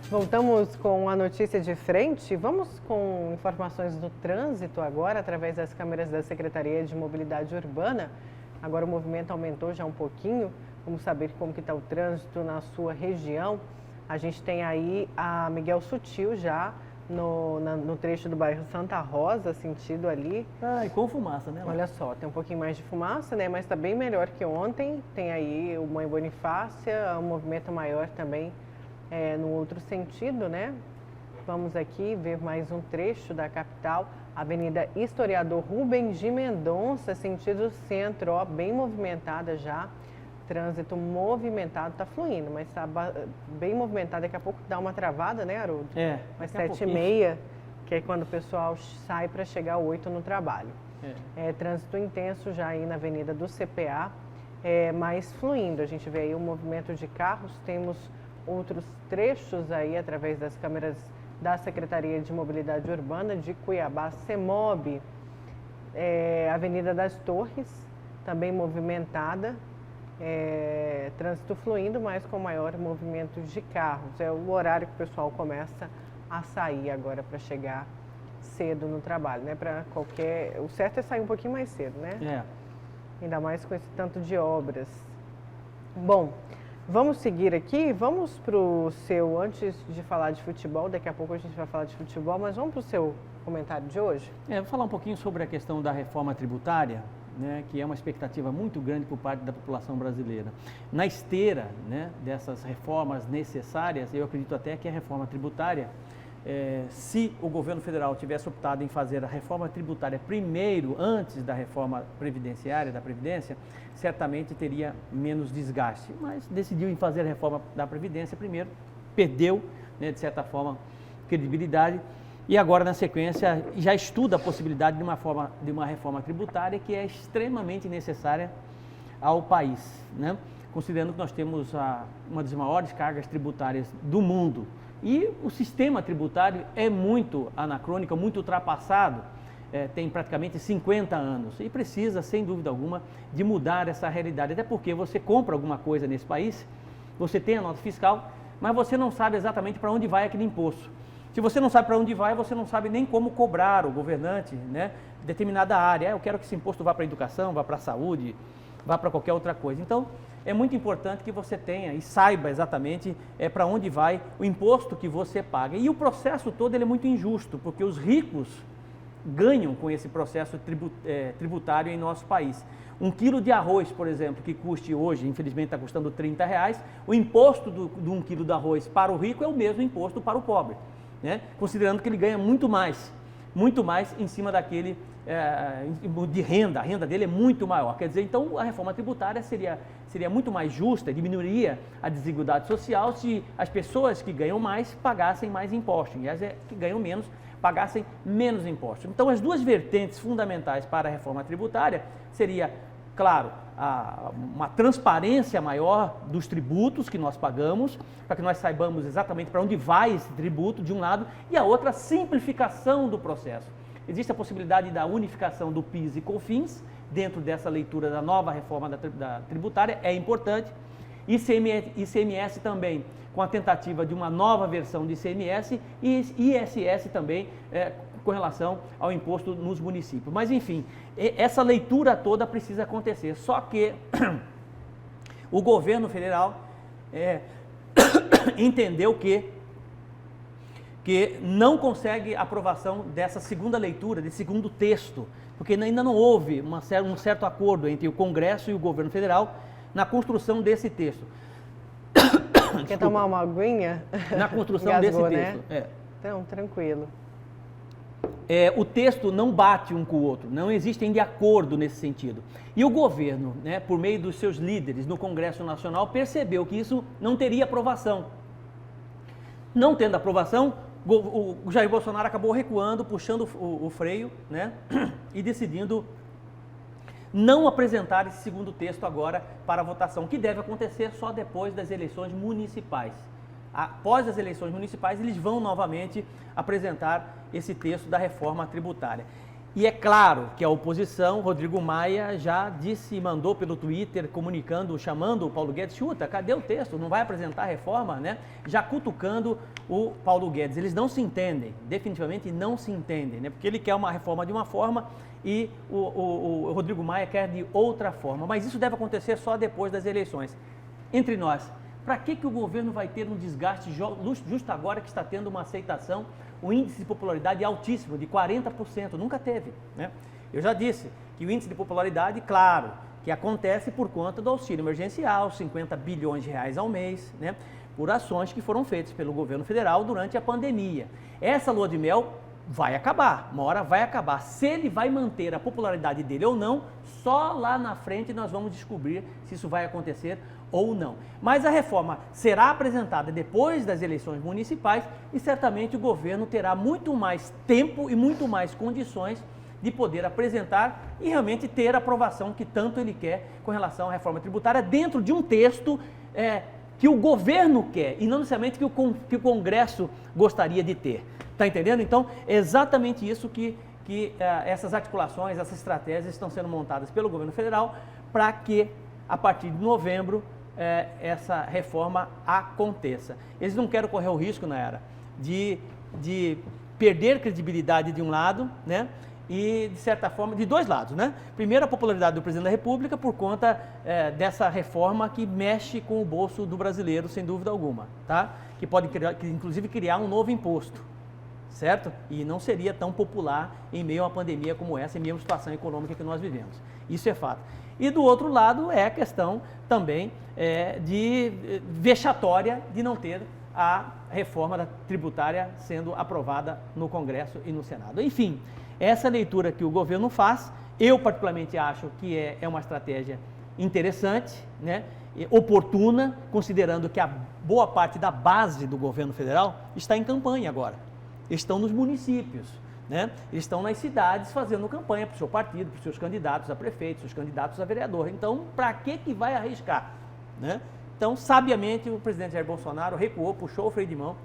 Voltamos com a notícia de frente. Vamos com informações do trânsito agora, através das câmeras da Secretaria de Mobilidade Urbana. Agora o movimento aumentou já um pouquinho. Vamos saber como que está o trânsito na sua região. A gente tem aí a Miguel Sutil já no trecho do bairro Santa Rosa, sentido ali. Ah, e com fumaça, né? Olha só, tem um pouquinho mais de fumaça, né? Mas está bem melhor que ontem. Tem aí o Mãe Bonifácia, um movimento maior também no outro sentido, né? Vamos aqui ver mais um trecho da capital, Avenida Historiador Rubens de Mendonça, sentido centro, ó, bem movimentada já. Trânsito movimentado, tá fluindo, mas tá bem movimentado. Daqui a pouco dá uma travada, né, Haroldo? Mas 7h30, que é quando o pessoal sai para chegar às 8 no trabalho. Trânsito intenso já aí na Avenida do CPA, mas fluindo. A gente vê aí o movimento de carros, temos outros trechos aí através das câmeras da Secretaria de Mobilidade Urbana de Cuiabá, CEMOB, Avenida das Torres, também movimentada. Trânsito fluindo, mas com maior movimento de carros. É o horário que o pessoal começa a sair agora para chegar cedo no trabalho, né? O certo é sair um pouquinho mais cedo, né? Ainda mais com esse tanto de obras. Bom, vamos seguir aqui, vamos para o seu, antes de falar de futebol, daqui a pouco a gente vai falar de futebol, mas vamos para o seu comentário de hoje? Vou falar um pouquinho sobre a questão da reforma tributária, né, que é uma expectativa muito grande por parte da população brasileira. Na esteira, né, dessas reformas necessárias, eu acredito até que a reforma tributária, se o governo federal tivesse optado em fazer a reforma tributária primeiro, antes da reforma previdenciária, da Previdência, certamente teria menos desgaste. Mas decidiu em fazer a reforma da Previdência primeiro, perdeu, né, de certa forma, credibilidade. E agora, na sequência, já estuda a possibilidade de uma reforma tributária que é extremamente necessária ao país, né? Considerando que nós temos uma das maiores cargas tributárias do mundo. E o sistema tributário é muito anacrônico, muito ultrapassado, tem praticamente 50 anos e precisa, sem dúvida alguma, de mudar essa realidade. Até porque você compra alguma coisa nesse país, você tem a nota fiscal, mas você não sabe exatamente para onde vai aquele imposto. Se você não sabe para onde vai, você não sabe nem como cobrar o governante, né, determinada área. Eu quero que esse imposto vá para a educação, vá para a saúde, vá para qualquer outra coisa. Então, é muito importante que você tenha e saiba exatamente para onde vai o imposto que você paga. E o processo todo ele é muito injusto, porque os ricos ganham com esse processo tributário em nosso país. 1 quilo de arroz, por exemplo, que custe hoje, infelizmente está custando R$30, o imposto de 1 quilo de arroz para o rico é o mesmo imposto para o pobre. Né? Considerando que ele ganha muito mais em cima daquele de renda, a renda dele é muito maior. Quer dizer, então a reforma tributária seria muito mais justa, diminuiria a desigualdade social se as pessoas que ganham mais pagassem mais impostos e as que ganham menos pagassem menos impostos. Então as duas vertentes fundamentais para a reforma tributária seria, claro, uma transparência maior dos tributos que nós pagamos, para que nós saibamos exatamente para onde vai esse tributo, de um lado, e a outra, a simplificação do processo. Existe a possibilidade da unificação do PIS e COFINS, dentro dessa leitura da nova reforma da tributária, é importante. ICMS também, com a tentativa de uma nova versão de ICMS, e ISS também, com relação ao imposto nos municípios. Mas, enfim, essa leitura toda precisa acontecer. Só que o governo federal entendeu que não consegue aprovação dessa segunda leitura, desse segundo texto, porque ainda não houve um certo acordo entre o Congresso e o governo federal na construção desse texto. Quer tomar uma aguinha? Na construção desse texto. Né? Então, tranquilo. O texto não bate um com o outro, não existem de acordo nesse sentido. E o governo, né, por meio dos seus líderes no Congresso Nacional, percebeu que isso não teria aprovação. Não tendo aprovação, o Jair Bolsonaro acabou recuando, puxando o freio, né, e decidindo não apresentar esse segundo texto agora para votação, que deve acontecer só depois das eleições municipais. Após as eleições municipais, eles vão novamente apresentar esse texto da reforma tributária. E é claro que a oposição, Rodrigo Maia, já disse, mandou pelo Twitter, comunicando, chamando o Paulo Guedes, chuta, cadê o texto? Não vai apresentar a reforma, né? Já cutucando o Paulo Guedes. Eles não se entendem, definitivamente não se entendem, né? Porque ele quer uma reforma de uma forma e o Rodrigo Maia quer de outra forma. Mas isso deve acontecer só depois das eleições. Entre nós, para que o governo vai ter um desgaste justo agora que está tendo uma aceitação? O índice de popularidade é altíssimo, de 40%, nunca teve, né? Eu já disse que o índice de popularidade, claro, que acontece por conta do auxílio emergencial, 50 bilhões de reais ao mês, né? Por ações que foram feitas pelo governo federal durante a pandemia. Essa lua de mel vai acabar, uma hora vai acabar. Se ele vai manter a popularidade dele ou não, só lá na frente nós vamos descobrir se isso vai acontecer ou não. Mas a reforma será apresentada depois das eleições municipais e certamente o governo terá muito mais tempo e muito mais condições de poder apresentar e realmente ter a aprovação que tanto ele quer com relação à reforma tributária dentro de um texto que o governo quer e não necessariamente que o Congresso gostaria de ter. Está entendendo? Então, é exatamente isso que essas articulações, essas estratégias estão sendo montadas pelo governo federal para que, a partir de novembro, essa reforma aconteça. Eles não querem correr o risco, Nayara, de perder credibilidade de um lado, né? E, de certa forma, de dois lados, né? Primeiro, a popularidade do presidente da República por conta dessa reforma que mexe com o bolso do brasileiro, sem dúvida alguma, tá? Que pode, inclusive, criar um novo imposto, certo? E não seria tão popular em meio a uma pandemia como essa, em meio a uma situação econômica que nós vivemos. Isso é fato. E do outro lado é a questão também de vexatória de não ter a reforma tributária sendo aprovada no Congresso e no Senado. Enfim, essa leitura que o governo faz, eu particularmente acho que é uma estratégia interessante, né? Oportuna, considerando que a boa parte da base do governo federal está em campanha agora. Estão nos municípios, né? Eles estão nas cidades fazendo campanha para o seu partido, para os seus candidatos a prefeito, seus candidatos a vereador. Então, para que vai arriscar, né? Então, sabiamente, o presidente Jair Bolsonaro recuou, puxou o freio de mão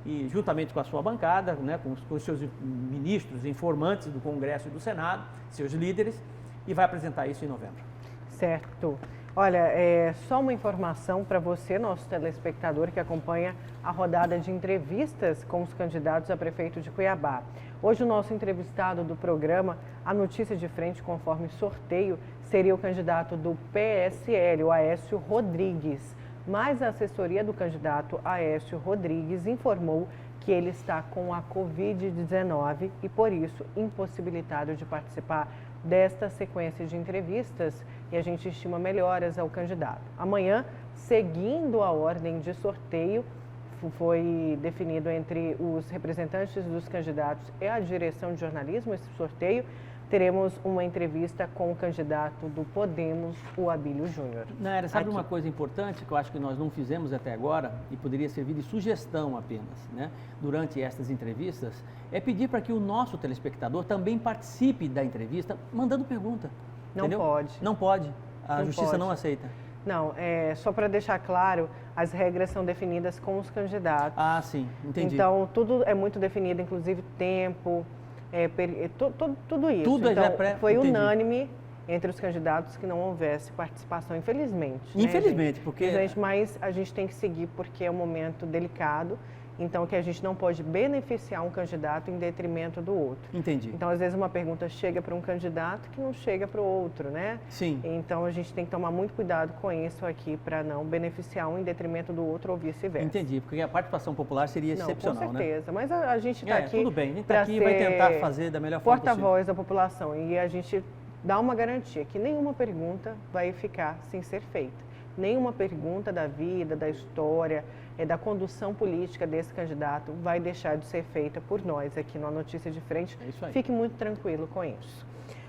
e, juntamente com a sua bancada, né, com os seus ministros, informantes do Congresso e do Senado, seus líderes, e vai apresentar isso em novembro. Certo. Olha, só uma informação para você, nosso telespectador que acompanha a rodada de entrevistas com os candidatos a prefeito de Cuiabá. Hoje o nosso entrevistado do programa, a notícia de frente conforme sorteio, seria o candidato do PSL, o Aécio Rodrigues. Mas a assessoria do candidato Aécio Rodrigues informou que ele está com a Covid-19 e, por isso, impossibilitado de participar desta sequência de entrevistas, e a gente estima melhoras ao candidato. Amanhã, seguindo a ordem de sorteio, foi definido entre os representantes dos candidatos e a direção de jornalismo esse sorteio. Teremos uma entrevista com o candidato do Podemos, o Abílio Júnior. Nayara, sabe uma coisa importante que eu acho que nós não fizemos até agora e poderia servir de sugestão apenas, né? Durante estas entrevistas, é pedir para que o nosso telespectador também participe da entrevista mandando pergunta. Não entendeu? pode. Não pode. A Não justiça pode. não aceita. Não, só para deixar claro, as regras são definidas com os candidatos. Ah, sim, entendi. Então, tudo é muito definido, inclusive tempo, tudo isso. Tudo então, foi entendi. unânime entre os candidatos que não houvesse participação, infelizmente. Infelizmente, né, porque... Mas a gente tem que seguir porque é um momento delicado, então que a gente não pode beneficiar um candidato em detrimento do outro. Entendi. Então, às vezes, uma pergunta chega para um candidato que não chega para o outro, né? Sim. Então, a gente tem que tomar muito cuidado com isso aqui para não beneficiar um em detrimento do outro ou vice-versa. Entendi, porque a participação popular seria excepcional, com certeza, né? Mas a gente está aqui tudo bem, a gente está aqui e vai tentar fazer da melhor forma possível. Porta-voz da população e a gente dá uma garantia que nenhuma pergunta vai ficar sem ser feita. Nenhuma pergunta da vida, da história, da condução política desse candidato vai deixar de ser feita por nós aqui na Notícia de Frente. É isso aí. Fique muito tranquilo com isso.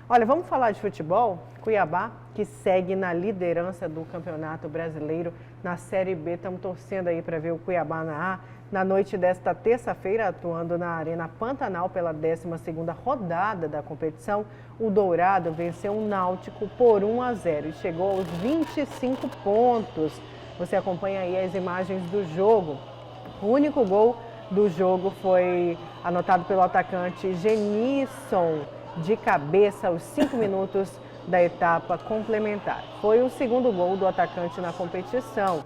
Olha, vamos falar de futebol? Cuiabá, que segue na liderança do Campeonato Brasileiro na Série B. Estamos torcendo aí para ver o Cuiabá na A. Na noite desta terça-feira, atuando na Arena Pantanal pela 12ª rodada da competição, o Dourado venceu o Náutico por 1-0 e chegou aos 25 pontos. Você acompanha aí as imagens do jogo. O único gol do jogo foi anotado pelo atacante Genisson de cabeça aos 5 minutos da etapa complementar. Foi o segundo gol do atacante na competição.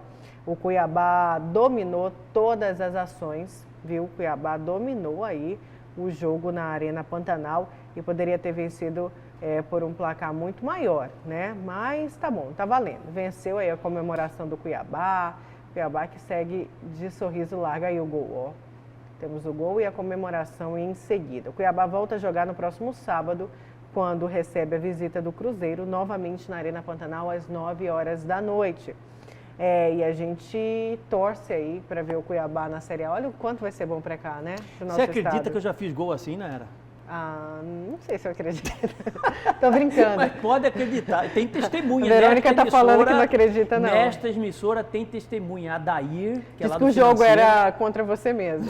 O Cuiabá dominou todas as ações, viu? O Cuiabá dominou aí o jogo na Arena Pantanal e poderia ter vencido por um placar muito maior, né? Mas tá bom, tá valendo. Venceu aí a comemoração do Cuiabá. Cuiabá que segue de sorriso largo aí o gol, ó. Temos o gol e a comemoração em seguida. O Cuiabá volta a jogar no próximo sábado, quando recebe a visita do Cruzeiro, novamente na Arena Pantanal, às 9 horas da noite. E a gente torce aí para ver o Cuiabá na Série A. Olha o quanto vai ser bom para cá, né? Você acredita que eu já fiz gol assim, não era? Não sei se eu acredito. Tô brincando. Mas pode acreditar, tem testemunha. A Verônica tá falando que não acredita, não. Nesta emissora tem testemunha. A Dair, que é lá do Diz que o jogo era contra você mesmo.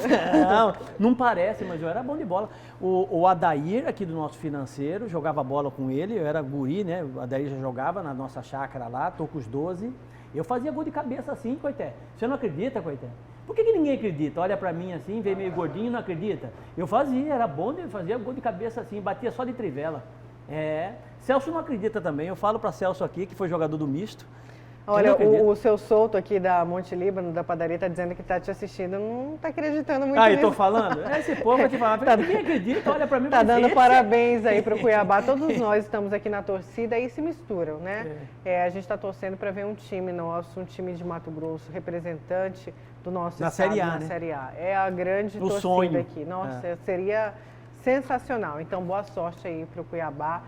Não parece, mas eu era bom de bola. O Adair, aqui do nosso financeiro, jogava bola com ele, eu era guri, né? O Adair já jogava na nossa chácara lá, tô com os 12. Eu fazia gol de cabeça assim, Coité. Você não acredita, Coité? Por que ninguém acredita? Olha pra mim assim, veio meio gordinho e não acredita. Eu fazia, era bom, fazia gol de cabeça assim, batia só de trivela. Celso não acredita também. Eu falo pra Celso aqui, que foi jogador do misto. Olha, o seu Souto aqui da Monte Líbano, da padaria, tá dizendo que tá te assistindo, não tá acreditando muito nisso. Tô falando? Esse povo vai te falar, ninguém acredita, olha pra mim. Tá dando parabéns aí pro Cuiabá, todos nós estamos aqui na torcida e se misturam, né? A gente tá torcendo para ver um time nosso, um time de Mato Grosso, representante do nosso estado Série A, na né? Série A. É a grande torcida sonho aqui. Nossa, seria sensacional. Então, boa sorte aí pro Cuiabá.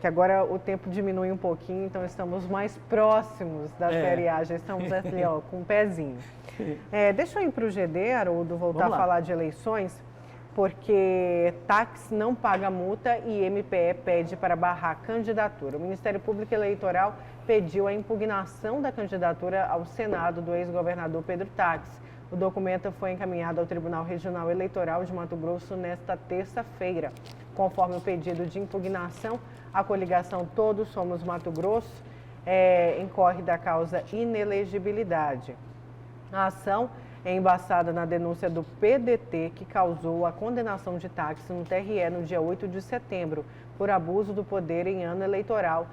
Que agora o tempo diminui um pouquinho, então estamos mais próximos da Série A, já estamos assim, ó, com um pezinho. Deixa eu ir para o GD, Haroldo, voltar a falar de eleições, porque táxi não paga multa e MPE pede para barrar candidatura. O Ministério Público Eleitoral pediu a impugnação da candidatura ao Senado do ex-governador Pedro Táxi. O documento foi encaminhado ao Tribunal Regional Eleitoral de Mato Grosso nesta terça-feira. Conforme o pedido de impugnação, a coligação Todos Somos Mato Grosso incorre da causa inelegibilidade. A ação é embasada na denúncia do PDT, que causou a condenação de Táxi no TRE no dia 8 de setembro, por abuso do poder em ano eleitoral,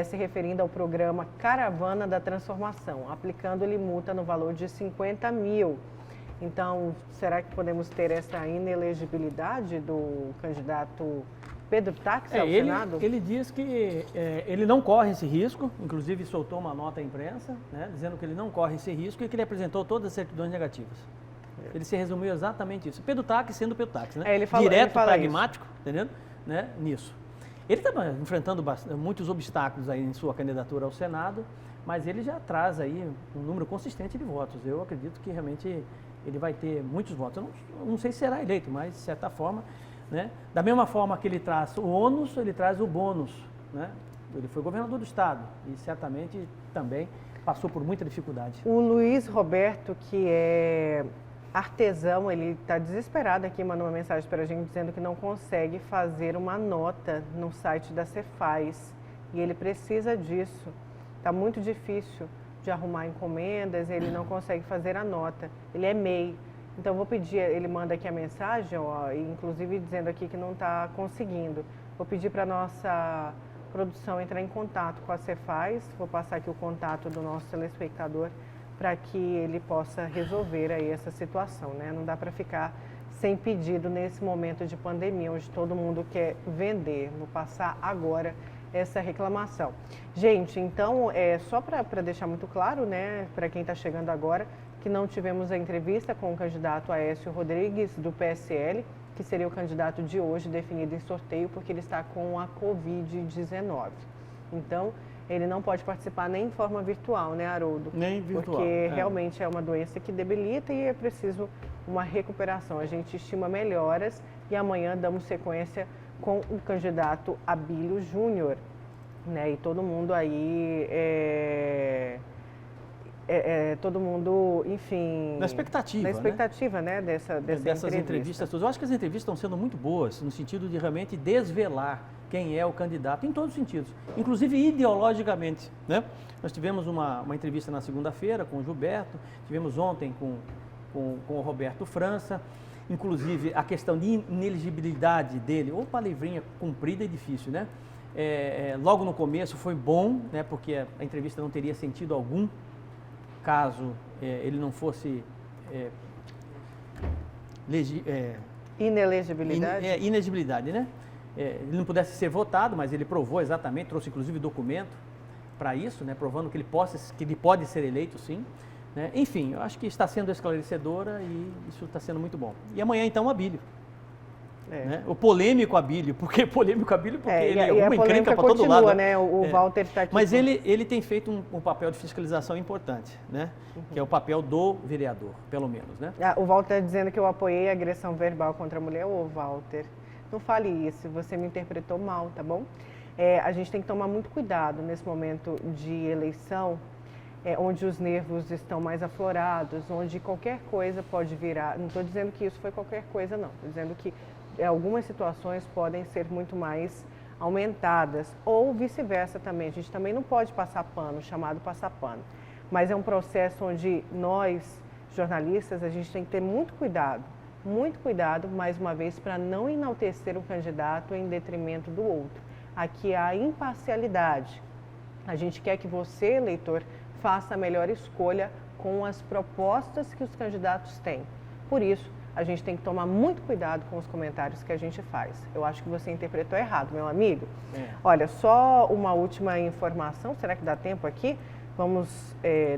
se referindo ao programa Caravana da Transformação, aplicando-lhe multa no valor de 50 mil. Então, será que podemos ter essa inelegibilidade do candidato Pedro Táxi ao Senado? Ele diz que ele não corre esse risco, inclusive soltou uma nota à imprensa, né, dizendo que ele não corre esse risco e que ele apresentou todas as certidões negativas. Ele se resumiu exatamente isso. Pedro Táxi sendo Pedro Táxi, né? Direto, pragmático, entendendo? Né? Nisso. Ele está enfrentando muitos obstáculos aí em sua candidatura ao Senado, mas ele já traz aí um número consistente de votos. Eu acredito que realmente ele vai ter muitos votos. Eu não sei se será eleito, mas de certa forma, né? Da mesma forma que ele traz o ônus, ele traz o bônus, né? Ele foi governador do estado e certamente também passou por muita dificuldade. O Luiz Roberto, que é artesão, ele está desesperado aqui, mandou uma mensagem para a gente dizendo que não consegue fazer uma nota no site da Cefaz e ele precisa disso. Está muito difícil de arrumar encomendas, ele não consegue fazer a nota. Ele é MEI. Então, vou pedir, ele manda aqui a mensagem, ó, inclusive dizendo aqui que não está conseguindo. Vou pedir para a nossa produção entrar em contato com a Cefaz, vou passar aqui o contato do nosso telespectador para que ele possa resolver aí essa situação, né? Não dá para ficar sem pedido nesse momento de pandemia, onde todo mundo quer vender. Vou passar agora essa reclamação. Gente, então, só para deixar muito claro, né, para quem está chegando agora, que não tivemos a entrevista com o candidato Aécio Rodrigues, do PSL, que seria o candidato de hoje definido em sorteio, porque ele está com a Covid-19. Então, ele não pode participar nem em forma virtual, né, Haroldo? Nem virtual. Porque realmente é uma doença que debilita e é preciso uma recuperação. A gente estima melhoras e amanhã damos sequência com o candidato Abílio Júnior, né? E todo mundo aí todo mundo, enfim... Na expectativa, na expectativa, né? Dessas entrevistas todas. Eu acho que as entrevistas estão sendo muito boas, no sentido de realmente desvelar quem é o candidato, em todos os sentidos, inclusive ideologicamente, né? Nós tivemos uma entrevista na segunda-feira com o Gilberto, tivemos ontem com o Roberto França, inclusive a questão de inelegibilidade dele, ou palavrinha comprida e difícil, né? Logo no começo foi bom, né? Porque a entrevista não teria sentido algum caso ele não fosse inelegibilidade? Inelegibilidade, né? Ele não pudesse ser votado, mas ele provou exatamente, trouxe inclusive documento para isso, né? Provando que ele pode ser eleito, sim. Né? Enfim, eu acho que está sendo esclarecedora e isso está sendo muito bom. E amanhã, então, o Abílio. Né? O polêmico Abílio, porque ele é uma encrenca para todo lado. Né? O Walter está aqui. Mas ele tem feito um papel de fiscalização importante, né? Que é o papel do vereador, pelo menos. Né? O Walter está dizendo que eu apoiei a agressão verbal contra a mulher. Ô, Walter, não fale isso, você me interpretou mal, tá bom? A gente tem que tomar muito cuidado nesse momento de eleição, onde os nervos estão mais aflorados, onde qualquer coisa pode virar. Não estou dizendo que isso foi qualquer coisa, não. Estou dizendo que algumas situações podem ser muito mais aumentadas, ou vice-versa também. A gente também não pode passar pano, chamado passar pano. Mas é um processo onde nós, jornalistas, a gente tem que ter muito cuidado, mais uma vez, para não enaltecer o candidato em detrimento do outro. Aqui há imparcialidade. A gente quer que você, eleitor, faça a melhor escolha com as propostas que os candidatos têm. Por isso, a gente tem que tomar muito cuidado com os comentários que a gente faz. Eu acho que você interpretou errado, meu amigo. Olha, só uma última informação, será que dá tempo aqui?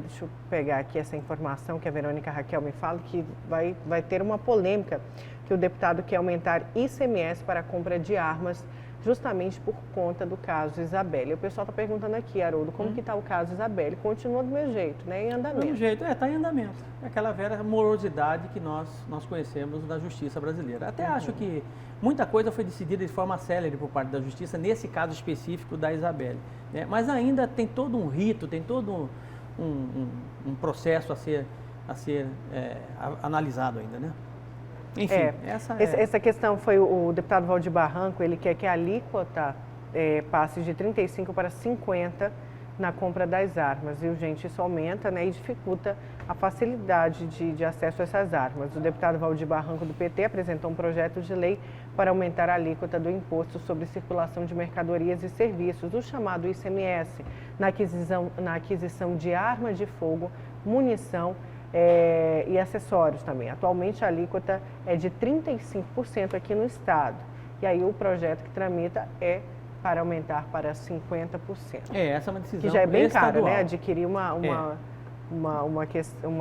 Deixa eu pegar aqui essa informação que a Verônica Raquel me fala, que vai ter uma polêmica, que o deputado quer aumentar ICMS para a compra de armas, justamente por conta do caso Isabelle. O pessoal está perguntando aqui, Haroldo, como que está o caso Isabelle? Continua do mesmo jeito, né? Em andamento. Do mesmo jeito, está em andamento. É aquela velha morosidade que nós conhecemos da justiça brasileira. Até acho que muita coisa foi decidida de forma célere por parte da justiça, nesse caso específico da Isabelle. Né? Mas ainda tem todo um rito, tem todo um processo a ser analisado ainda, né? Enfim, essa questão foi o deputado Valdir Barranco, ele quer que a alíquota passe de 35 para 50 na compra das armas, viu, gente? Isso aumenta, né, e dificulta a facilidade de acesso a essas armas. O deputado Valdir Barranco, do PT, apresentou um projeto de lei para aumentar a alíquota do imposto sobre circulação de mercadorias e serviços, o chamado ICMS, na aquisição de arma de fogo, munição e acessórios também. Atualmente a alíquota é de 35% aqui no estado. E aí o projeto que tramita é para aumentar para 50%. Essa é uma decisão que já é bem estadual. caro, né? Adquirir uma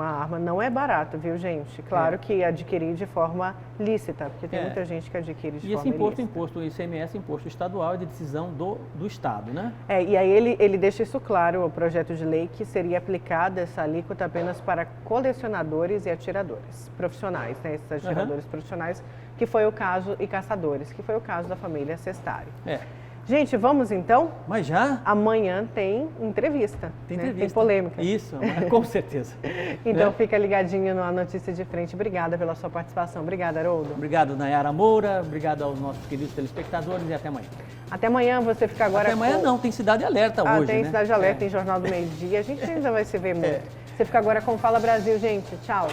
arma não é barato, viu, gente? Claro que adquirir de forma lícita, porque tem muita gente que adquire de forma ilícita. E esse imposto, o ICMS, imposto estadual, é de decisão do Estado, né? E aí ele deixa isso claro, o projeto de lei, que seria aplicada essa alíquota apenas para colecionadores e atiradores profissionais, né? Esses atiradores profissionais, que foi o caso, e caçadores, que foi o caso da família Sestari. Gente, vamos então? Mas já? Amanhã tem entrevista. Tem polêmica. Isso, com certeza. Então fica ligadinho na Notícia de Frente. Obrigada pela sua participação. Obrigada, Haroldo. Obrigado, Nayara Moura. Obrigado aos nossos queridos telespectadores e até amanhã. Até amanhã, você fica agora Até amanhã não, tem Cidade Alerta hoje, tem Cidade Alerta, tem Jornal do Meio-Dia. A gente ainda vai se ver muito. Você fica agora com Fala Brasil, gente. Tchau.